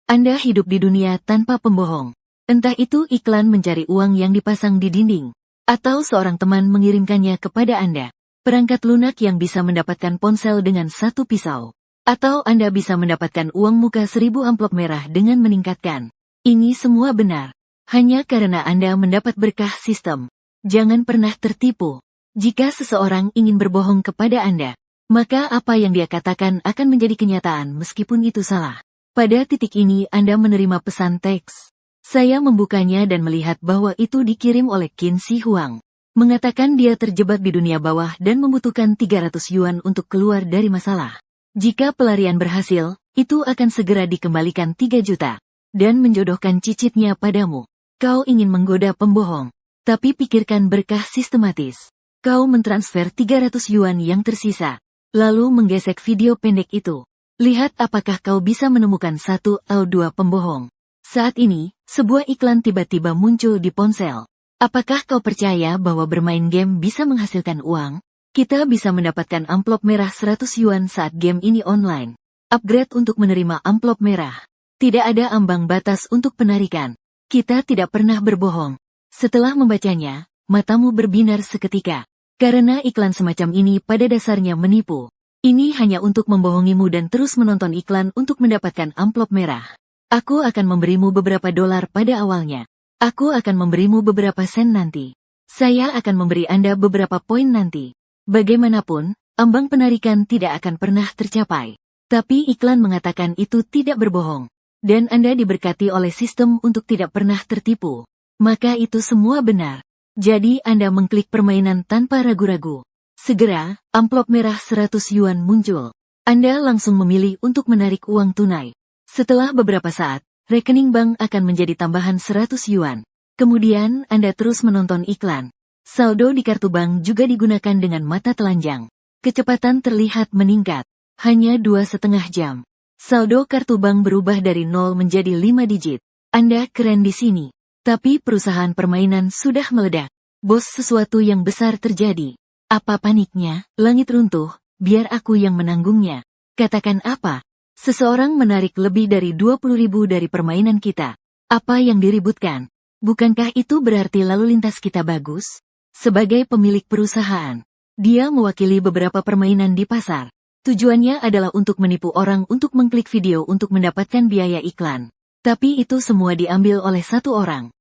Anda hidup di dunia tanpa pembohong. Entah itu iklan mencari uang yang dipasang di dinding, atau seorang teman mengirimkannya kepada Anda. Perangkat lunak yang bisa mendapatkan ponsel dengan satu pisau. Atau Anda bisa mendapatkan uang muka 1000 amplop merah dengan meningkatkan. Ini semua benar. Hanya karena Anda mendapat berkah sistem. Jangan pernah tertipu. Jika seseorang ingin berbohong kepada Anda, maka apa yang dia katakan akan menjadi kenyataan meskipun itu salah. Pada titik ini Anda menerima pesan teks. Saya membukanya dan melihat bahwa itu dikirim oleh Qin Shi Huang. Mengatakan dia terjebak di dunia bawah dan membutuhkan 300 yuan untuk keluar dari masalah. Jika pelarian berhasil, itu akan segera dikembalikan 3 juta. Dan menjodohkan cicitnya padamu. Kau ingin menggoda pembohong. Tapi pikirkan berkah sistematis. Kau mentransfer 300 yuan yang tersisa. Lalu menggesek video pendek itu. Lihat apakah kau bisa menemukan 1 atau 2 pembohong. Saat ini, sebuah iklan tiba-tiba muncul di ponsel. Apakah kau percaya bahwa bermain game bisa menghasilkan uang? Kita bisa mendapatkan amplop merah 100 yuan saat game ini online. Upgrade untuk menerima amplop merah. Tidak ada ambang batas untuk penarikan. Kita tidak pernah berbohong. Setelah membacanya, matamu berbinar seketika. Karena iklan semacam ini pada dasarnya menipu. Ini hanya untuk membohongimu dan terus menonton iklan untuk mendapatkan amplop merah. Aku akan memberimu beberapa dolar pada awalnya. Aku akan memberimu beberapa sen nanti. Saya akan memberi Anda beberapa poin nanti. Bagaimanapun, ambang penarikan tidak akan pernah tercapai. Tapi iklan mengatakan itu tidak berbohong. Dan Anda diberkati oleh sistem untuk tidak pernah tertipu. Maka itu semua benar. Jadi Anda mengklik permainan tanpa ragu-ragu. Segera, amplop merah 100 yuan muncul. Anda langsung memilih untuk menarik uang tunai. Setelah beberapa saat, rekening bank akan menjadi tambahan 100 yuan. Kemudian Anda terus menonton iklan. Saldo di kartu bank juga digunakan dengan mata telanjang. Kecepatan terlihat meningkat. Hanya 2,5 jam. Saldo kartu bank berubah dari 0 menjadi 5 digit. Anda keren di sini. Tapi perusahaan permainan sudah meledak. Bos, sesuatu yang besar terjadi. Apa paniknya? Langit runtuh, biar aku yang menanggungnya. Katakan apa? Seseorang menarik lebih dari 20.000 dari permainan kita. Apa yang diributkan? Bukankah itu berarti lalu lintas kita bagus? Sebagai pemilik perusahaan, dia mewakili beberapa permainan di pasar. Tujuannya adalah untuk menipu orang untuk mengklik video untuk mendapatkan biaya iklan. Tapi itu semua diambil oleh satu orang.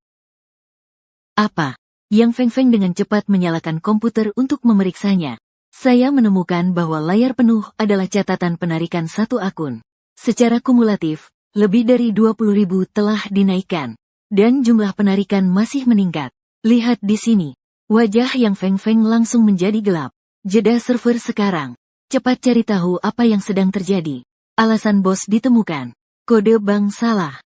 Apa? Yang Feng Feng dengan cepat menyalakan komputer untuk memeriksanya. Saya menemukan bahwa layar penuh adalah catatan penarikan satu akun. Secara kumulatif, lebih dari 20.000 telah dinaikkan. Dan jumlah penarikan masih meningkat. Lihat di sini. Wajah yang Feng Feng langsung menjadi gelap. Jeda server sekarang. Cepat cari tahu apa yang sedang terjadi. Alasan bos ditemukan. Kode bank salah.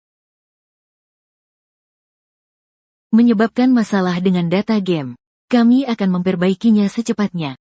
Menyebabkan masalah dengan data game. Kami akan memperbaikinya secepatnya.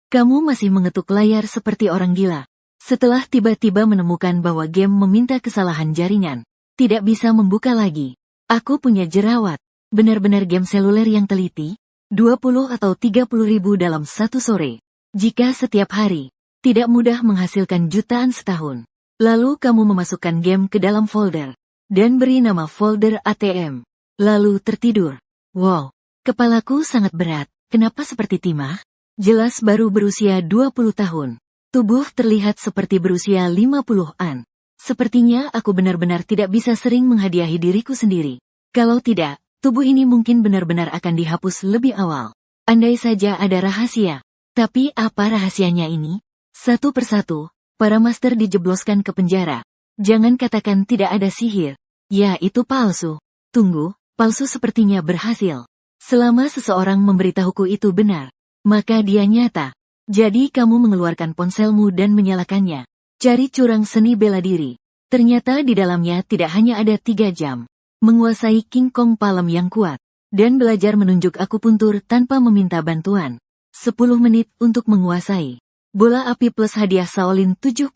Kamu masih mengetuk layar seperti orang gila. Setelah tiba-tiba menemukan bahwa game meminta kesalahan jaringan. Tidak bisa membuka lagi. Aku punya jerawat. Benar-benar game seluler yang teliti. 20 atau 30 ribu dalam satu sore. Jika setiap hari. Tidak mudah menghasilkan jutaan setahun. Lalu kamu memasukkan game ke dalam folder. Dan beri nama folder ATM. Lalu tertidur. Wow. Kepalaku sangat berat. Kenapa seperti timah? Jelas baru berusia 20 tahun. Tubuh terlihat seperti berusia 50-an. Sepertinya aku benar-benar tidak bisa sering menghadiahi diriku sendiri. Kalau tidak, tubuh ini mungkin benar-benar akan dihapus lebih awal. Andai saja ada rahasia. Tapi apa rahasianya ini? Satu persatu, para master dijebloskan ke penjara. Jangan katakan tidak ada sihir. Ya, itu palsu. Tunggu, palsu sepertinya berhasil. Selama seseorang memberitahuku itu benar, maka dia nyata. Jadi kamu mengeluarkan ponselmu dan menyalakannya. Cari curang seni bela diri. Ternyata di dalamnya tidak hanya ada 3 jam. Menguasai King Kong Palem yang kuat. Dan belajar menunjuk akupuntur tanpa meminta bantuan. 10 menit untuk menguasai. Bola api plus hadiah Shaolin 72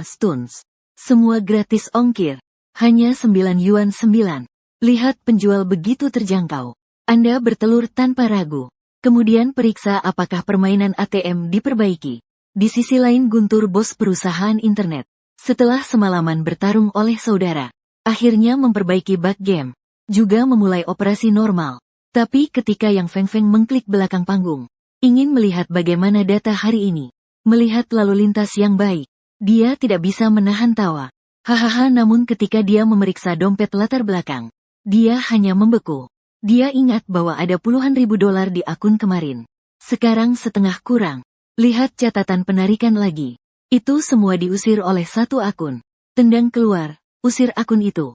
stones. Semua gratis ongkir. Hanya 9 yuan 9. Lihat penjual begitu terjangkau. Anda bertelur tanpa ragu. Kemudian periksa apakah permainan ATM diperbaiki. Di sisi lain guntur bos perusahaan internet. Setelah semalaman bertarung oleh saudara, akhirnya memperbaiki bug game, juga memulai operasi normal. Tapi ketika Yang Feng Feng mengklik belakang panggung, ingin melihat bagaimana data hari ini, melihat lalu lintas yang baik, dia tidak bisa menahan tawa. Hahaha, namun ketika dia memeriksa dompet latar belakang, dia hanya membeku. Dia ingat bahwa ada puluhan ribu dolar di akun kemarin. Sekarang setengah kurang. Lihat catatan penarikan lagi. Itu semua diusir oleh satu akun. Tendang keluar, usir akun itu.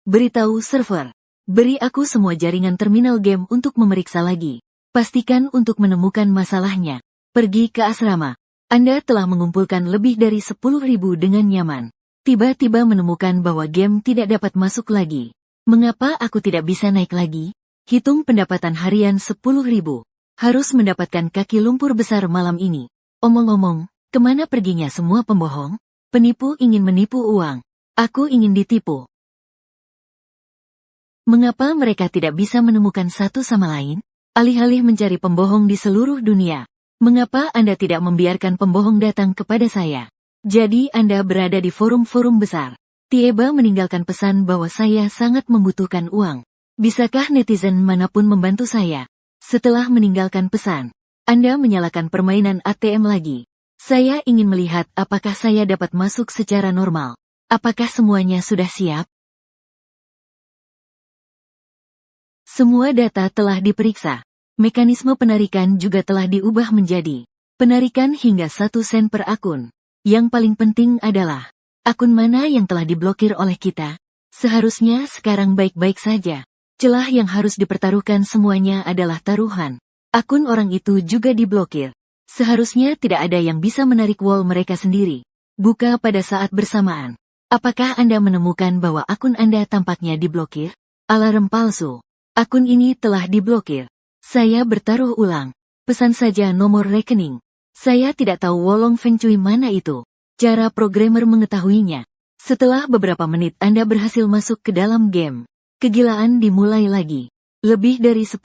Beritahu server. Beri aku semua jaringan terminal game untuk memeriksa lagi. Pastikan untuk menemukan masalahnya. Pergi ke asrama. Anda telah mengumpulkan lebih dari 10.000 dengan nyaman. Tiba-tiba menemukan bahwa game tidak dapat masuk lagi. Mengapa aku tidak bisa naik lagi? Hitung pendapatan harian 10.000. Harus mendapatkan kaki lumpur besar malam ini. Omong-omong, kemana perginya semua pembohong? Penipu ingin menipu uang. Aku ingin ditipu. Mengapa mereka tidak bisa menemukan satu sama lain? Alih-alih mencari pembohong di seluruh dunia. Mengapa Anda tidak membiarkan pembohong datang kepada saya? Jadi Anda berada di forum-forum besar. Tieba meninggalkan pesan bahwa saya sangat membutuhkan uang. Bisakah netizen manapun membantu saya? Setelah meninggalkan pesan, Anda menyalakan permainan ATM lagi. Saya ingin melihat apakah saya dapat masuk secara normal. Apakah semuanya sudah siap? Semua data telah diperiksa. Mekanisme penarikan juga telah diubah menjadi penarikan hingga 1 sen per akun. Yang paling penting adalah akun mana yang telah diblokir oleh kita? Seharusnya sekarang baik-baik saja. Celah yang harus dipertaruhkan semuanya adalah taruhan. Akun orang itu juga diblokir. Seharusnya tidak ada yang bisa menarik wall mereka sendiri. Buka pada saat bersamaan. Apakah Anda menemukan bahwa akun Anda tampaknya diblokir? Alarm palsu. Akun ini telah diblokir. Saya bertaruh ulang. Pesan saja nomor rekening. Saya tidak tahu wolong feng shui mana itu. Cara programmer mengetahuinya. Setelah beberapa menit Anda berhasil masuk ke dalam game. Kegilaan dimulai lagi. Lebih dari 10.000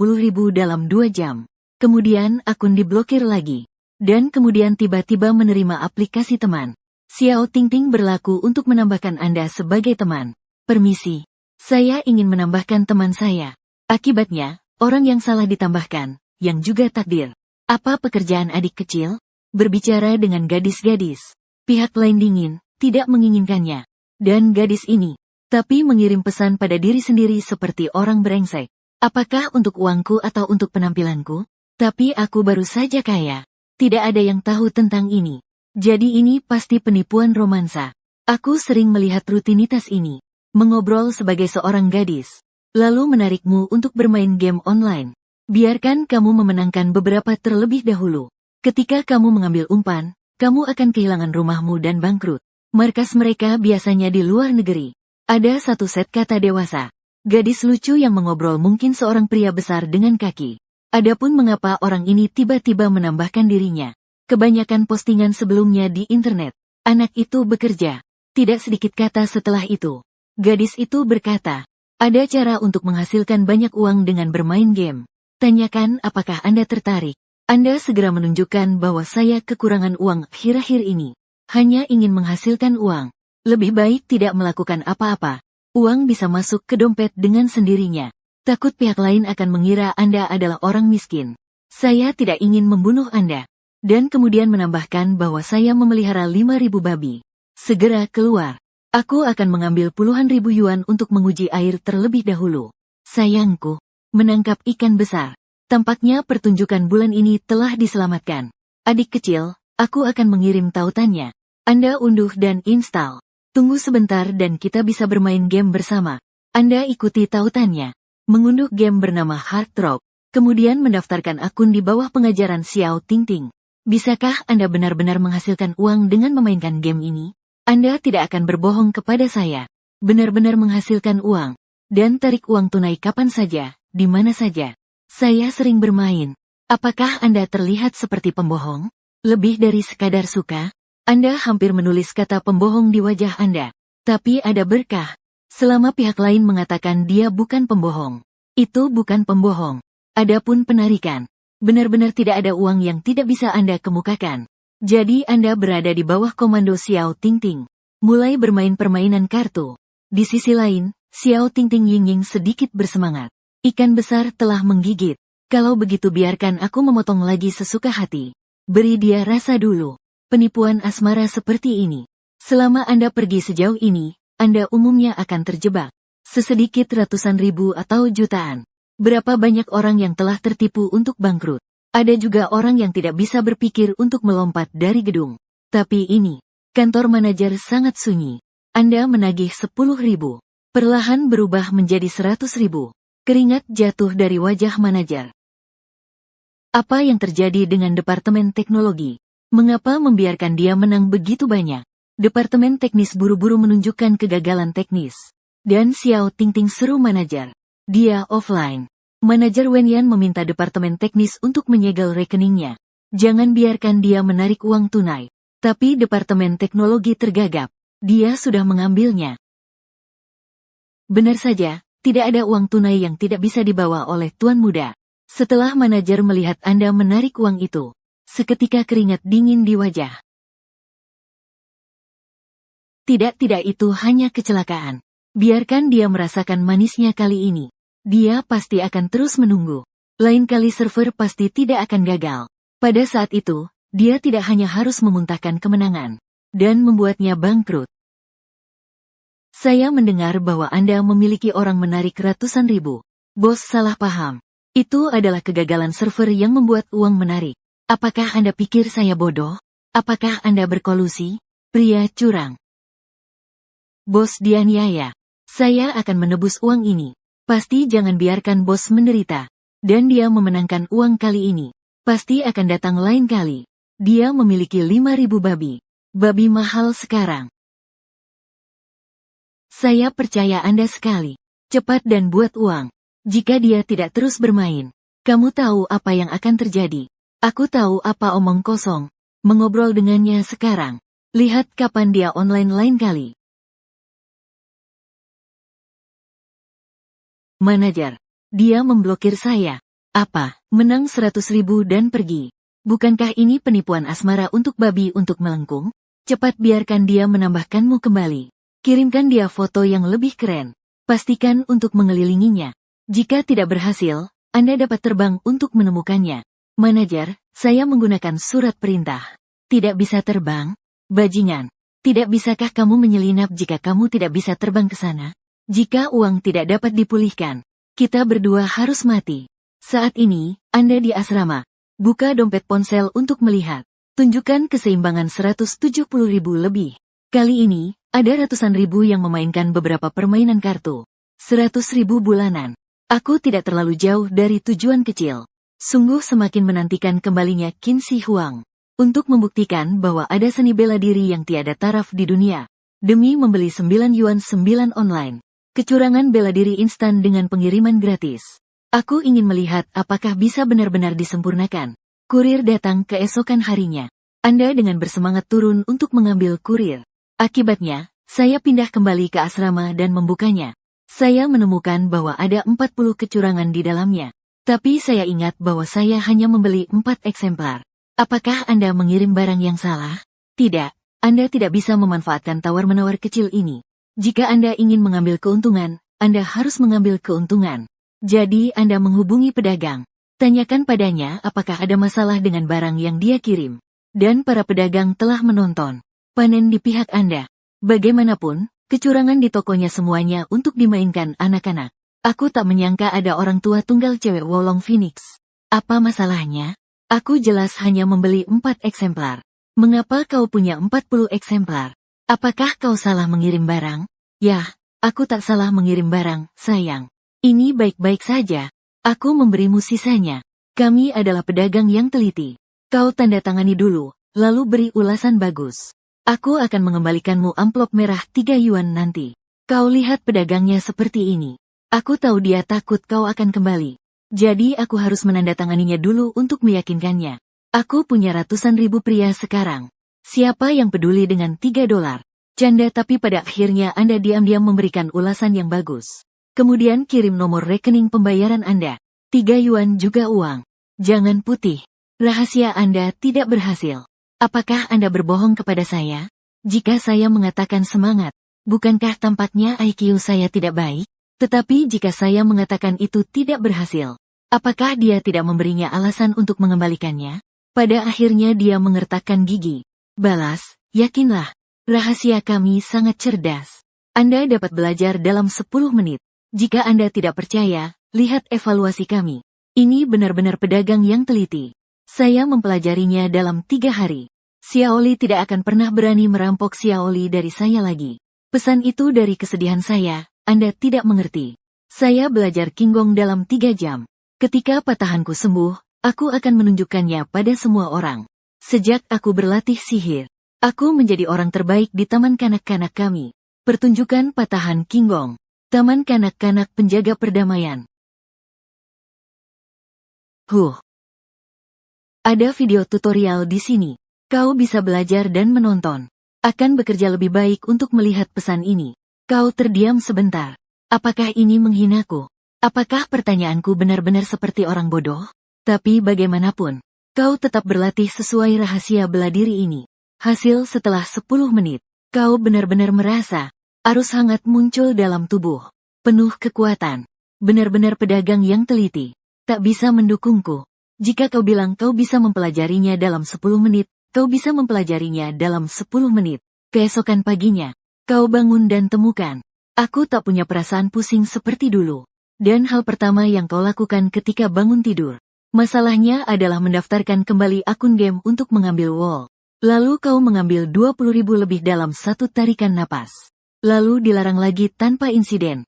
dalam 2 jam. Kemudian akun diblokir lagi. Dan kemudian tiba-tiba menerima aplikasi teman. Xiao Tingting berlaku untuk menambahkan Anda sebagai teman. Permisi. Saya ingin menambahkan teman saya. Akibatnya, orang yang salah ditambahkan, yang juga takdir. Apa pekerjaan adik kecil? Berbicara dengan gadis-gadis. Pihak lain dingin, tidak menginginkannya. Dan gadis ini, tapi mengirim pesan pada diri sendiri seperti orang brengsek. Apakah untuk uangku atau untuk penampilanku? Tapi aku baru saja kaya. Tidak ada yang tahu tentang ini. Jadi ini pasti penipuan romansa. Aku sering melihat rutinitas ini. Mengobrol sebagai seorang gadis. Lalu menarikmu untuk bermain game online. Biarkan kamu memenangkan beberapa terlebih dahulu. Ketika kamu mengambil umpan, kamu akan kehilangan rumahmu dan bangkrut. Markas mereka biasanya di luar negeri. Ada satu set kata dewasa. Gadis lucu yang mengobrol mungkin seorang pria besar dengan kaki. Adapun mengapa orang ini tiba-tiba menambahkan dirinya. Kebanyakan postingan sebelumnya di internet. Anak itu bekerja. Tidak sedikit kata setelah itu. Gadis itu berkata, ada cara untuk menghasilkan banyak uang dengan bermain game. Tanyakan apakah Anda tertarik. Anda segera menunjukkan bahwa saya kekurangan uang akhir-akhir ini. Hanya ingin menghasilkan uang. Lebih baik tidak melakukan apa-apa. Uang bisa masuk ke dompet dengan sendirinya. Takut pihak lain akan mengira Anda adalah orang miskin. Saya tidak ingin membunuh Anda. Dan kemudian menambahkan bahwa saya memelihara 5.000 babi. Segera keluar. Aku akan mengambil puluhan ribu yuan untuk menguji air terlebih dahulu. Sayangku, menangkap ikan besar. Tampaknya pertunjukan bulan ini telah diselamatkan. Adik kecil, aku akan mengirim tautannya. Anda unduh dan install. Tunggu sebentar dan kita bisa bermain game bersama. Anda ikuti tautannya. Mengunduh game bernama Hard Rock. Kemudian mendaftarkan akun di bawah pengajaran Xiao Tingting. Bisakah Anda benar-benar menghasilkan uang dengan memainkan game ini? Anda tidak akan berbohong kepada saya. Benar-benar menghasilkan uang. Dan tarik uang tunai kapan saja, di mana saja. Saya sering bermain. Apakah Anda terlihat seperti pembohong? Lebih dari sekadar suka? Anda hampir menulis kata pembohong di wajah Anda. Tapi ada berkah. Selama pihak lain mengatakan dia bukan pembohong. Itu bukan pembohong. Adapun penarikan. Benar-benar tidak ada uang yang tidak bisa Anda kemukakan. Jadi Anda berada di bawah komando Xiao Tingting. Mulai bermain permainan kartu. Di sisi lain, Xiao Tingting Yingying sedikit bersemangat. Ikan besar telah menggigit. Kalau begitu biarkan aku memotong lagi sesuka hati. Beri dia rasa dulu. Penipuan asmara seperti ini. Selama Anda pergi sejauh ini, Anda umumnya akan terjebak. Sesedikit ratusan ribu atau jutaan. Berapa banyak orang yang telah tertipu untuk bangkrut. Ada juga orang yang tidak bisa berpikir untuk melompat dari gedung. Tapi ini, kantor manajer sangat sunyi. Anda menagih 10.000. Perlahan berubah menjadi 100.000. Keringat jatuh dari wajah manajer. Apa yang terjadi dengan Departemen Teknologi? Mengapa membiarkan dia menang begitu banyak? Departemen Teknis buru-buru menunjukkan kegagalan teknis. Dan Xiao Tingting seru manajer. Dia offline. Manajer Wenyan meminta Departemen Teknis untuk menyegel rekeningnya. Jangan biarkan dia menarik uang tunai. Tapi Departemen Teknologi tergagap. Dia sudah mengambilnya. Benar saja, tidak ada uang tunai yang tidak bisa dibawa oleh Tuan Muda. Setelah manajer melihat Anda menarik uang itu, seketika keringat dingin di wajah. Tidak itu hanya kecelakaan. Biarkan dia merasakan manisnya kali ini. Dia pasti akan terus menunggu. Lain kali server pasti tidak akan gagal. Pada saat itu, dia tidak hanya harus memuntahkan kemenangan dan membuatnya bangkrut. Saya mendengar bahwa Anda memiliki orang menarik ratusan ribu. Bos salah paham. Itu adalah kegagalan server yang membuat uang menarik. Apakah Anda pikir saya bodoh? Apakah Anda berkolusi? Pria curang. Bos dianiaya. Saya akan menebus uang ini. Pasti jangan biarkan bos menderita. Dan dia memenangkan uang kali ini. Pasti akan datang lain kali. Dia memiliki 5.000 babi. Babi mahal sekarang. Saya percaya Anda sekali. Cepat dan buat uang. Jika dia tidak terus bermain, kamu tahu apa yang akan terjadi. Aku tahu apa omong kosong. Mengobrol dengannya sekarang. Lihat kapan dia online lain kali. Manajer. Dia memblokir saya. Apa? Menang 100.000 dan pergi. Bukankah ini penipuan asmara untuk babi untuk melengkung? Cepat biarkan dia menambahkanmu kembali. Kirimkan dia foto yang lebih keren. Pastikan untuk mengelilinginya. Jika tidak berhasil, Anda dapat terbang untuk menemukannya. Manajer, saya menggunakan surat perintah. Tidak bisa terbang? Bajingan. Tidak bisakah kamu menyelinap jika kamu tidak bisa terbang ke sana? Jika uang tidak dapat dipulihkan, kita berdua harus mati. Saat ini, Anda di asrama. Buka dompet ponsel untuk melihat. Tunjukkan keseimbangan 170.000 lebih. Kali ini, ada ratusan ribu yang memainkan beberapa permainan kartu. 100.000 bulanan. Aku tidak terlalu jauh dari tujuan kecil. Sungguh semakin menantikan kembalinya Qin Shi Huang. Untuk membuktikan bahwa ada seni bela diri yang tiada taraf di dunia. Demi membeli 9 yuan 9 online. Kecurangan bela diri instan dengan pengiriman gratis. Aku ingin melihat apakah bisa benar-benar disempurnakan. Kurir datang keesokan harinya. Anda dengan bersemangat turun untuk mengambil kurir. Akibatnya, saya pindah kembali ke asrama dan membukanya. Saya menemukan bahwa ada 40 kecurangan di dalamnya. Tapi saya ingat bahwa saya hanya membeli 4 eksemplar. Apakah Anda mengirim barang yang salah? Tidak, Anda tidak bisa memanfaatkan tawar-menawar kecil ini. Jika Anda ingin mengambil keuntungan, Anda harus mengambil keuntungan. Jadi Anda menghubungi pedagang. Tanyakan padanya apakah ada masalah dengan barang yang dia kirim. Dan para pedagang telah menonton. Panen di pihak Anda. Bagaimanapun, kecurangan di tokonya semuanya untuk dimainkan anak-anak. Aku tak menyangka ada orang tua tunggal cewek Wolong Phoenix. Apa masalahnya? Aku jelas hanya membeli 4 eksemplar. Mengapa kau punya 40 eksemplar? Apakah kau salah mengirim barang? Yah, aku tak salah mengirim barang, sayang. Ini baik-baik saja. Aku memberimu sisanya. Kami adalah pedagang yang teliti. Kau tanda tangani dulu, lalu beri ulasan bagus. Aku akan mengembalikanmu amplop merah 3 yuan nanti. Kau lihat pedagangnya seperti ini. Aku tahu dia takut kau akan kembali. Jadi aku harus menandatanganinya dulu untuk meyakinkannya. Aku punya ratusan ribu pria sekarang. Siapa yang peduli dengan 3 dolar? Canda tapi pada akhirnya Anda diam-diam memberikan ulasan yang bagus. Kemudian kirim nomor rekening pembayaran Anda. 3 yuan juga uang. Jangan putih. Rahasia Anda tidak berhasil. Apakah Anda berbohong kepada saya? Jika saya mengatakan semangat, bukankah tampaknya IQ saya tidak baik? Tetapi jika saya mengatakan itu tidak berhasil, apakah dia tidak memberinya alasan untuk mengembalikannya? Pada akhirnya dia mengertakkan gigi. Balas, yakinlah, rahasia kami sangat cerdas. Anda dapat belajar dalam 10 menit. Jika Anda tidak percaya, lihat evaluasi kami. Ini benar-benar pedagang yang teliti. Saya mempelajarinya dalam 3 hari. Xiaoli tidak akan pernah berani merampok Xiaoli dari saya lagi. Pesan itu dari kesedihan saya, Anda tidak mengerti. Saya belajar Qinggong dalam 3 jam. Ketika patahanku sembuh, aku akan menunjukkannya pada semua orang. Sejak aku berlatih sihir, aku menjadi orang terbaik di taman kanak-kanak kami. Pertunjukan patahan Qinggong. Taman kanak-kanak penjaga perdamaian. Ada video tutorial di sini. Kau bisa belajar dan menonton. Akan bekerja lebih baik untuk melihat pesan ini. Kau terdiam sebentar. Apakah ini menghinaku? Apakah pertanyaanku benar-benar seperti orang bodoh? Tapi bagaimanapun, kau tetap berlatih sesuai rahasia bela diri ini. Hasil setelah 10 menit, kau benar-benar merasa arus hangat muncul dalam tubuh. Penuh kekuatan. Benar-benar pedagang yang teliti. Tak bisa mendukungku. Jika kau bilang kau bisa mempelajarinya dalam 10 menit, kau bisa mempelajarinya dalam 10 menit. Keesokan paginya, kau bangun dan temukan. Aku tak punya perasaan pusing seperti dulu. Dan hal pertama yang kau lakukan ketika bangun tidur, masalahnya adalah mendaftarkan kembali akun game untuk mengambil wall. Lalu kau mengambil 20.000 lebih dalam satu tarikan napas. Lalu dilarang lagi tanpa insiden.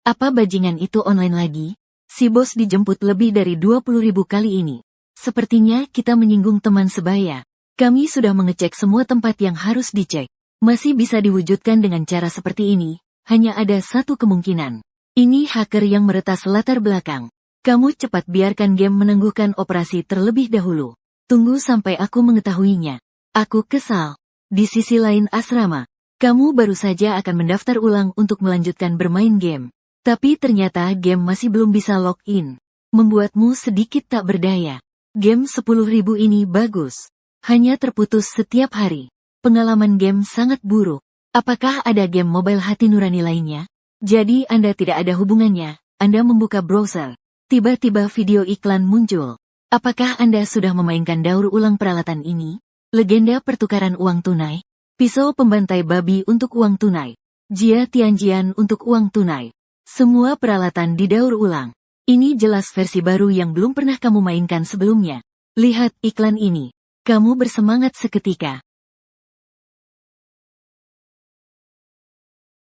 Apa bajingan itu online lagi? Si bos dijemput lebih dari 20.000 kali ini. Sepertinya kita menyinggung teman sebaya. Kami sudah mengecek semua tempat yang harus dicek. Masih bisa diwujudkan dengan cara seperti ini. Hanya ada satu kemungkinan. Ini hacker yang meretas latar belakang. Kamu cepat biarkan game menangguhkan operasi terlebih dahulu. Tunggu sampai aku mengetahuinya. Aku kesal. Di sisi lain asrama, kamu baru saja akan mendaftar ulang untuk melanjutkan bermain game. Tapi ternyata game masih belum bisa login. Membuatmu sedikit tak berdaya. Game 10.000 ini bagus. Hanya terputus setiap hari. Pengalaman game sangat buruk. Apakah ada game mobile hati nurani lainnya? Jadi Anda tidak ada hubungannya. Anda membuka browser. Tiba-tiba video iklan muncul. Apakah Anda sudah memainkan daur ulang peralatan ini? Legenda pertukaran uang tunai. Pisau pembantai babi untuk uang tunai. Jia Tianjian untuk uang tunai. Semua peralatan didaur ulang. Ini jelas versi baru yang belum pernah kamu mainkan sebelumnya. Lihat iklan ini. Kamu bersemangat seketika.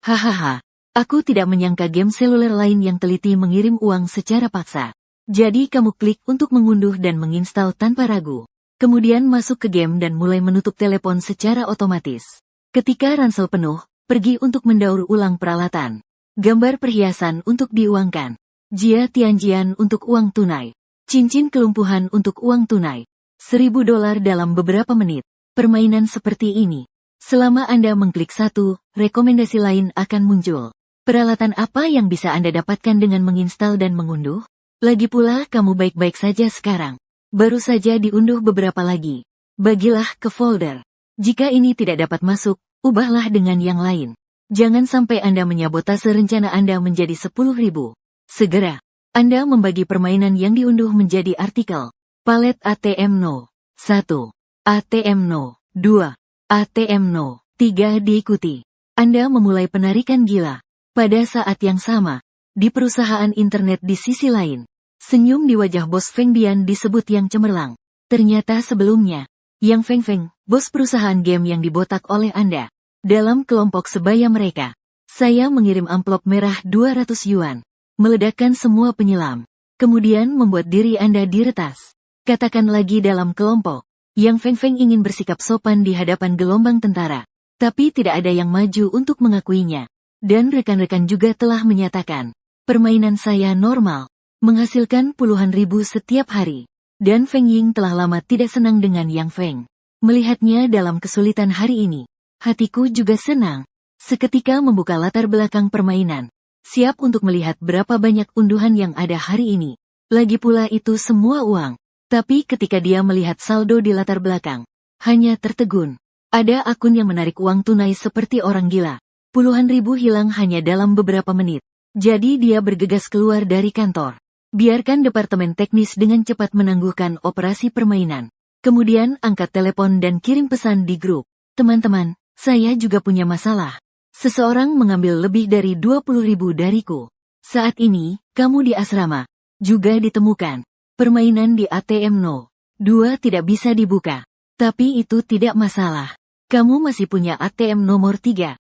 Hahaha, aku tidak menyangka game seluler lain yang teliti mengirim uang secara paksa. Jadi kamu klik untuk mengunduh dan menginstal tanpa ragu. Kemudian masuk ke game dan mulai menutup telepon secara otomatis. Ketika ransel penuh, pergi untuk mendaur ulang peralatan. Gambar perhiasan untuk diuangkan. Jia Tianjian untuk uang tunai. Cincin kelumpuhan untuk uang tunai. $1.000 dalam beberapa menit. Permainan seperti ini. Selama Anda mengklik satu, rekomendasi lain akan muncul. Peralatan apa yang bisa Anda dapatkan dengan menginstal dan mengunduh? Lagi pula kamu baik-baik saja sekarang. Baru saja diunduh beberapa lagi. Bagilah ke folder. Jika ini tidak dapat masuk, ubahlah dengan yang lain. Jangan sampai Anda menyabotase rencana Anda menjadi 10.000. Segera. Anda membagi permainan yang diunduh menjadi artikel. Palet ATM No. 1. ATM No. 2. ATM No. 3 diikuti. Anda memulai penarikan gila. Pada saat yang sama, di perusahaan internet di sisi lain, senyum di wajah bos Feng Bian disebut yang cemerlang. Ternyata sebelumnya, Yang Feng Feng, bos perusahaan game yang dibotak oleh Anda. Dalam kelompok sebaya mereka, saya mengirim amplop merah 200 yuan. Meledakkan semua penyelam. Kemudian membuat diri Anda diretas. Katakan lagi dalam kelompok. Yang Feng Feng ingin bersikap sopan di hadapan gelombang tentara. Tapi tidak ada yang maju untuk mengakuinya. Dan rekan-rekan juga telah menyatakan, permainan saya normal, menghasilkan puluhan ribu setiap hari. Dan Feng Ying telah lama tidak senang dengan Yang Feng. Melihatnya dalam kesulitan hari ini, hatiku juga senang. Seketika membuka latar belakang permainan. Siap untuk melihat berapa banyak unduhan yang ada hari ini. Lagi pula itu semua uang. Tapi ketika dia melihat saldo di latar belakang, hanya tertegun. Ada akun yang menarik uang tunai seperti orang gila. Puluhan ribu hilang hanya dalam beberapa menit. Jadi dia bergegas keluar dari kantor. Biarkan departemen teknis dengan cepat menangguhkan operasi permainan. Kemudian angkat telepon dan kirim pesan di grup. Teman-teman, saya juga punya masalah. Seseorang mengambil lebih dari 20.000 dariku. Saat ini, kamu di asrama. Juga ditemukan. Permainan di ATM 2 tidak bisa dibuka. Tapi itu tidak masalah. Kamu masih punya ATM nomor 3.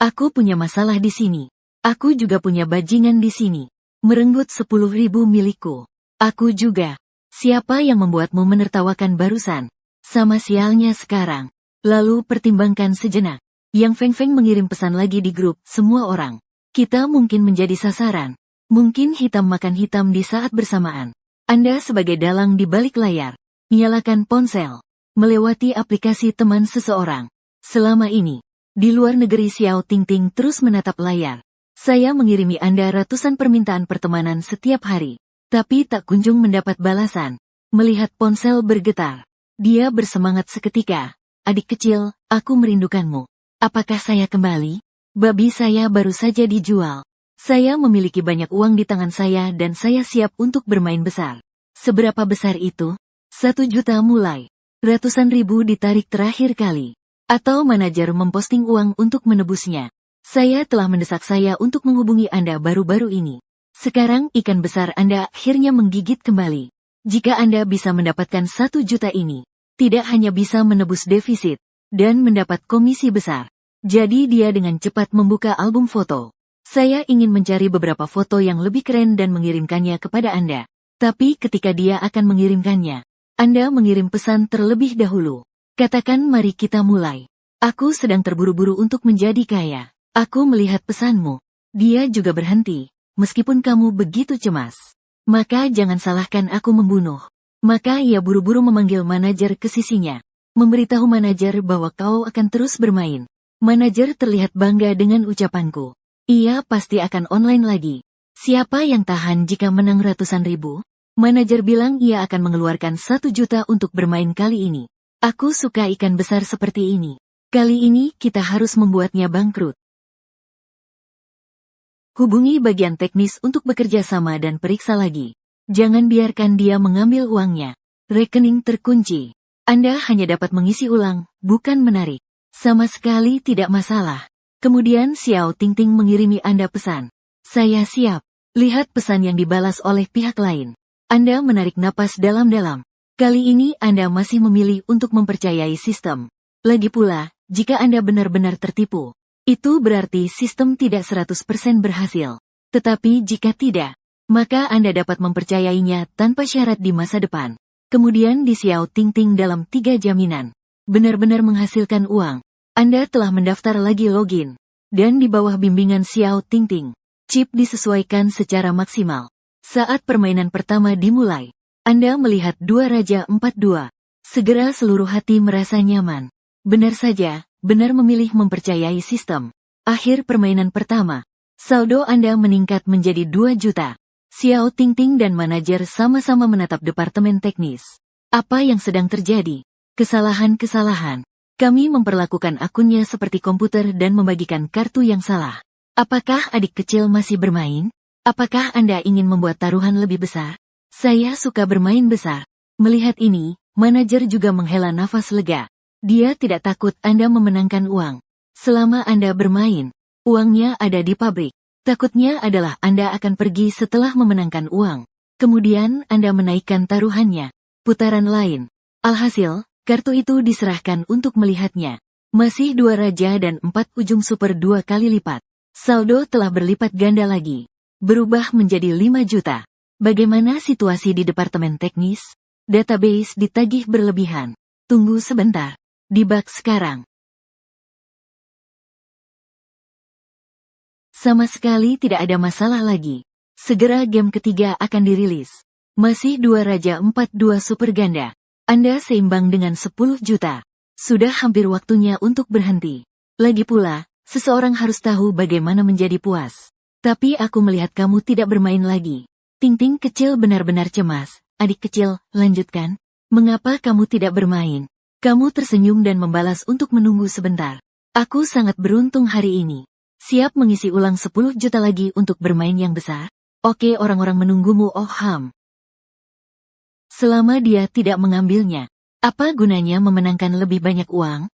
Aku punya masalah di sini. Aku juga punya bajingan di sini. Merenggut 10.000 milikku. Aku juga. Siapa yang membuatmu menertawakan barusan? Sama sialnya sekarang. Lalu pertimbangkan sejenak. Yang Feng mengirim pesan lagi di grup semua orang. Kita mungkin menjadi sasaran. Mungkin hitam makan hitam di saat bersamaan. Anda sebagai dalang di balik layar. Nyalakan ponsel. Melewati aplikasi teman seseorang. Selama ini, di luar negeri Xiao Tingting terus menatap layar. Saya mengirimi Anda ratusan permintaan pertemanan setiap hari. Tapi tak kunjung mendapat balasan. Melihat ponsel bergetar. Dia bersemangat seketika. Adik kecil, aku merindukanmu. Apakah saya kembali? Babi saya baru saja dijual. Saya memiliki banyak uang di tangan saya dan saya siap untuk bermain besar. Seberapa besar itu? 1 juta mulai. Ratusan ribu ditarik terakhir kali. Atau manajer memposting uang untuk menebusnya. Saya telah mendesak saya untuk menghubungi Anda baru-baru ini. Sekarang ikan besar Anda akhirnya menggigit kembali. Jika Anda bisa mendapatkan 1 juta ini, tidak hanya bisa menebus defisit, dan mendapat komisi besar. Jadi dia dengan cepat membuka album foto. Saya ingin mencari beberapa foto yang lebih keren dan mengirimkannya kepada Anda. Tapi ketika dia akan mengirimkannya, Anda mengirim pesan terlebih dahulu. Katakan mari kita mulai. Aku sedang terburu-buru untuk menjadi kaya. Aku melihat pesanmu. Dia juga berhenti. Meskipun kamu begitu cemas. Maka jangan salahkan aku membunuh. Maka ia buru-buru memanggil manajer ke sisinya. Memberitahu manajer bahwa kau akan terus bermain. Manajer terlihat bangga dengan ucapanku. Ia pasti akan online lagi. Siapa yang tahan jika menang ratusan ribu? Manajer bilang ia akan mengeluarkan 1 juta untuk bermain kali ini. Aku suka ikan besar seperti ini. Kali ini kita harus membuatnya bangkrut. Hubungi bagian teknis untuk bekerja sama dan periksa lagi. Jangan biarkan dia mengambil uangnya. Rekening terkunci. Anda hanya dapat mengisi ulang, bukan menarik. Sama sekali tidak masalah. Kemudian Xiao Tingting mengirimi Anda pesan. Saya siap. Lihat pesan yang dibalas oleh pihak lain. Anda menarik napas dalam-dalam. Kali ini Anda masih memilih untuk mempercayai sistem. Lagi pula, jika Anda benar-benar tertipu, itu berarti sistem tidak 100% berhasil. Tetapi jika tidak, maka Anda dapat mempercayainya tanpa syarat di masa depan. Kemudian di Xiao Tingting dalam 3 jaminan. Benar-benar menghasilkan uang. Anda telah mendaftar lagi login. Dan di bawah bimbingan Xiao Tingting, chip disesuaikan secara maksimal. Saat permainan pertama dimulai, Anda melihat 2 Raja 4-2. Segera seluruh hati merasa nyaman. Benar saja. Benar memilih mempercayai sistem. Akhir permainan pertama. Saldo Anda meningkat menjadi 2 juta. Xiao Tingting dan manajer sama-sama menatap departemen teknis. Apa yang sedang terjadi? Kesalahan-kesalahan. Kami memperlakukan akunnya seperti komputer dan membagikan kartu yang salah. Apakah adik kecil masih bermain? Apakah Anda ingin membuat taruhan lebih besar? Saya suka bermain besar. Melihat ini, manajer juga menghela nafas lega. Dia tidak takut Anda memenangkan uang. Selama Anda bermain, uangnya ada di pabrik. Takutnya adalah Anda akan pergi setelah memenangkan uang. Kemudian Anda menaikkan taruhannya. Putaran lain. Alhasil, kartu itu diserahkan untuk melihatnya. Masih 2 raja dan 4 ujung super 2 kali lipat. Saldo telah berlipat ganda lagi. Berubah menjadi 5 juta. Bagaimana situasi di departemen teknis? Database ditagih berlebihan. Tunggu sebentar. Debug sekarang. Sama sekali tidak ada masalah lagi. Segera game ketiga akan dirilis. Masih 2 Raja 4-2 super ganda. Anda seimbang dengan 10 juta. Sudah hampir waktunya untuk berhenti. Lagi pula, seseorang harus tahu bagaimana menjadi puas. Tapi aku melihat kamu tidak bermain lagi. Tingting kecil benar-benar cemas. adik kecil, lanjutkan. Mengapa kamu tidak bermain? Kamu tersenyum dan membalas untuk menunggu sebentar. Aku sangat beruntung hari ini. Siap mengisi ulang 10 juta lagi untuk bermain yang besar? Oke, orang-orang menunggumu, oh Ham. Selama dia tidak mengambilnya, apa gunanya memenangkan lebih banyak uang?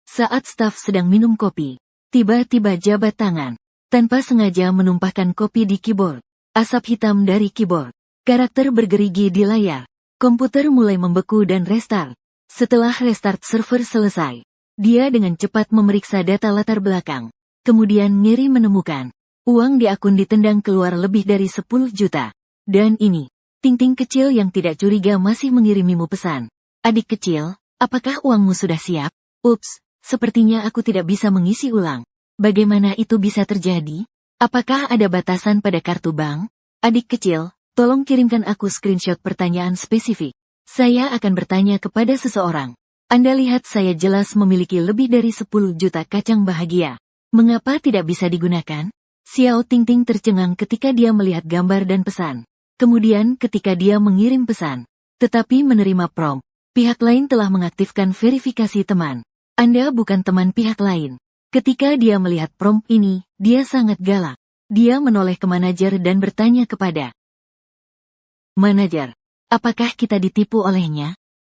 Saat staf sedang minum kopi, tiba-tiba jabat tangan, tanpa sengaja menumpahkan kopi di keyboard. Asap hitam dari keyboard. Karakter bergerigi di layar. Komputer mulai membeku dan restart. Setelah restart server selesai, dia dengan cepat memeriksa data latar belakang. Kemudian ngiri menemukan, uang di akun ditendang keluar lebih dari 10 juta. Dan ini, Ting-Ting kecil yang tidak curiga masih mengirimimu pesan. Adik kecil, apakah uangmu sudah siap? Ups, sepertinya aku tidak bisa mengisi ulang. Bagaimana itu bisa terjadi? Apakah ada batasan pada kartu bank? Adik kecil, tolong kirimkan aku screenshot pertanyaan spesifik. Saya akan bertanya kepada seseorang. Anda lihat saya jelas memiliki lebih dari 10 juta kacang bahagia. Mengapa tidak bisa digunakan? Xiao Ting-Ting tercengang ketika dia melihat gambar dan pesan. Kemudian ketika dia mengirim pesan, tetapi menerima prompt, pihak lain telah mengaktifkan verifikasi teman. Anda bukan teman pihak lain. Ketika dia melihat prompt ini, dia sangat galak. Dia menoleh ke manajer dan bertanya kepada manajer, apakah kita ditipu olehnya?